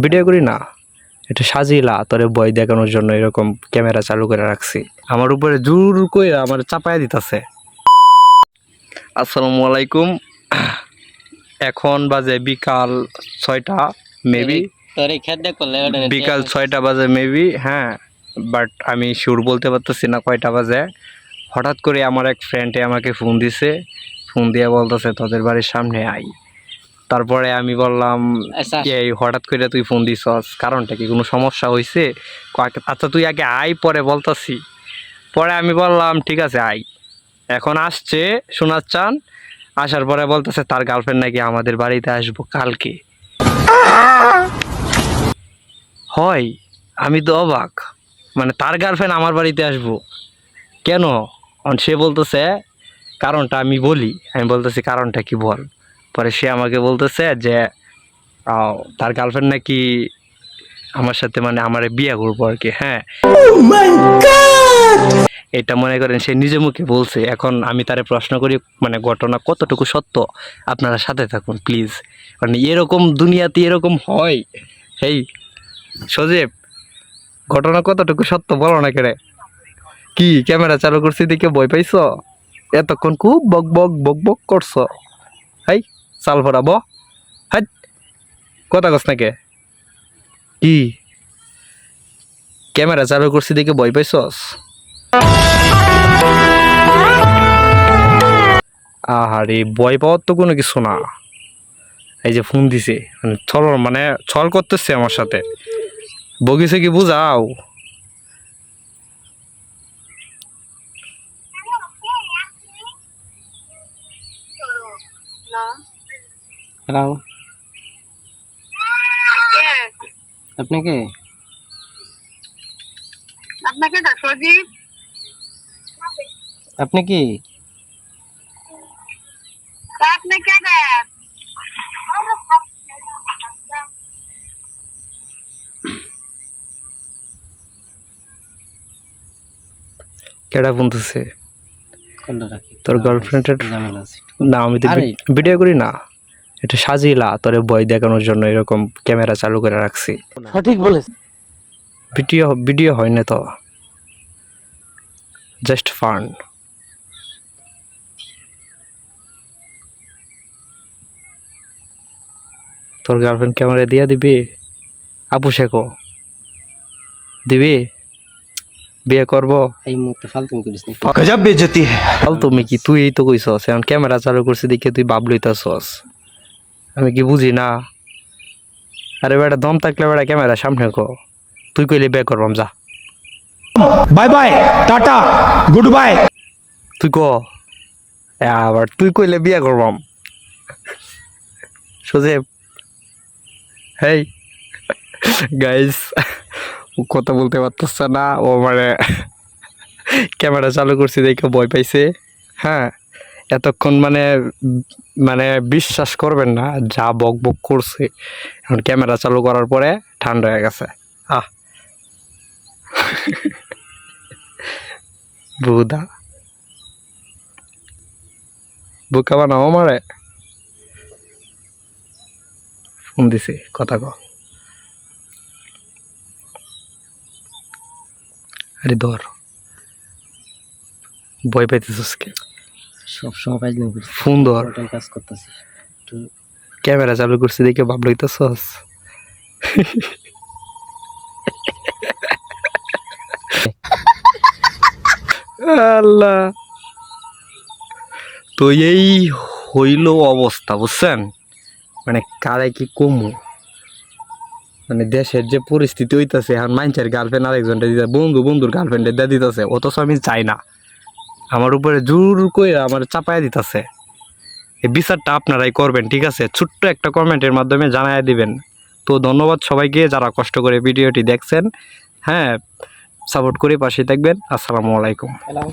Video করি না, এটা সাজিলা তোরে ভয় দেখানোর জন্য এরকম ক্যামেরা চালু করে রাখছি। আমার উপরে জোর করে আমার চাপায় দিতেছে। আসসালামু আলাইকুম। এখন বাজে বিকাল 6টা মেবি, বিকাল 6টা বাজে মেবি, হ্যাঁ। বাট আমি শিওর বলতে পারতেছি না কয়টা বাজে। হঠাৎ করে আমার এক ফ্রেন্ডে আমাকে ফোন দিছে, ফোন দিয়ে বলতেছে তোদের বাড়ির সামনে আই। তারপরে আমি বললাম এই হঠাৎ করে তুই ফোন দিছস, কারণটা কি, কোনো সমস্যা হয়েছে? আচ্ছা তুই আগে আই, পরে বলতাছি। পরে আমি বললাম ঠিক আছে আই। এখন আসছে শোনার চান, আসার পরে বলতেছে তার গার্লফ্রেন্ড নাকি আমাদের বাড়িতে আসবো কালকে। হয়, আমি তো অবাক, মানে তার গার্লফ্রেন্ড আমার বাড়িতে আসবো কেন? সে বলতেছে কারণটা আমি বলি, আমি বলতেছি কারণটা কি বল। পরে সে আমাকে বলতেছে যে তার গার্লফ্রেন্ড নাকি আমার সাথে মানে আমার বিয়ে করবো আর কি। হ্যাঁ, এটা মনে করেন সে নিজে মুখে বলছে। এখন আমি তারে প্রশ্ন করি মানে ঘটনা কতটুকু সত্য, আপনারা সাথে থাকুন প্লিজ। মানে এরকম দুনিয়াতে এরকম হয়? হেই সজীব, ঘটনা কতটুকু সত্য বলো না কেড়ে। কি ক্যামেরা চালু করছি দেখে ভয় পাইছ? এতক্ষণ খুব বক বক বক বক করছো। হাই চাল ভরাবো, হাই কথা কস নাকি? কি ক্যামেরা চালু করছি দেখে ভয় পাইছস? আহারে ভয় পাওয়ার তো কোনো কিছু না। এই যে ফোন দিছে মানে ছল করতেছে আমার সাথে, বগিছে কি বুঝাও? হ্যালো, আপনি কে? আপনাকে না সজীব, আপনি কি? আপনি কে দেন? কেডা ফোন দিছে? কোনটা রাখি? তোর গার্লফ্রেন্ডের? ঝামেলা আছে। না আমি তো আরে ভিডিও করি না, এটা সাজিলা তোরে ভয় দেখানোর জন্য এরকম ক্যামেরা চালু করে রাখছি। সঠিক বলেছ। ভিডিও ভিডিও হয় না তো, জাস্ট ফান। তোর গার্লফ্রেন্ড ক্যামেরা দিয়া দিবি? আপু শেখো দিবি? বিয়ে করবো? এই মুহূর্তে ফালতুমি করিস না। गजब बेइज्जती है। তুমি কি, তুই এই তো কইছস এখন ক্যামেরা চালু করছি দেখে তুই বাপ লইতাছস, আমি কি বুঝি না? আরে বেটা দম থাকলে বেটা ক্যামেরা সামনে কো, তুই কইলে বিয়ে করবাম যা। Bye bye tata good bye. তুই ক আবার তুই কইলে বিয়ে করবাম। সজীব, হেই গাইস, ও কথা বলতে পারতেছে না, ও মানে ক্যামেরা চালু করছি দেখে ভয় পাইছে। হ্যাঁ, এতক্ষণ মানে মানে বিশ্বাস করবেন না যা বক বক করছে, এখন ক্যামেরা চালু করার পরে ঠান্ডা হয়ে গেছে। আহ বুদা বুকা বানাও আমারে। ফোন দিছে, কথা ক। আরে ধর, ভয় পাইতেছিস কে? সব সময় ফাইজলামি করিস। ফোন ধর, ইম্পর্টেন্ট কাজ করতেছিস। একটু ক্যামেরা চালু করছি দেখে ভাব লইতেছস। আল্লাহ, তো এই হইল অবস্থা, বুঝছেন? মানে কারে কি কমু, মানে দেশের যে পরিস্থিতি হইতাছে এখন, মানুষের গার্লফ্রেন্ড আরেকজনটা দিতে, বন্ধুর গার্লফ্রেন্ডে দিয়ে দিতেছে, অথচ আমি চাই না, আমার উপরে জোর করে আমার চাপায় দিতেছে। এই বিচারটা আপনারাই করবেন, ঠিক আছে? ছোট্ট একটা কমেন্টের মাধ্যমে জানাই দিবেন। তো ধন্যবাদ সবাইকে যারা কষ্ট করে ভিডিওটি দেখছেন। হ্যাঁ, সাপোর্ট করে পাশে থাকবেন। আসসালামু আলাইকুম। হ্যালো।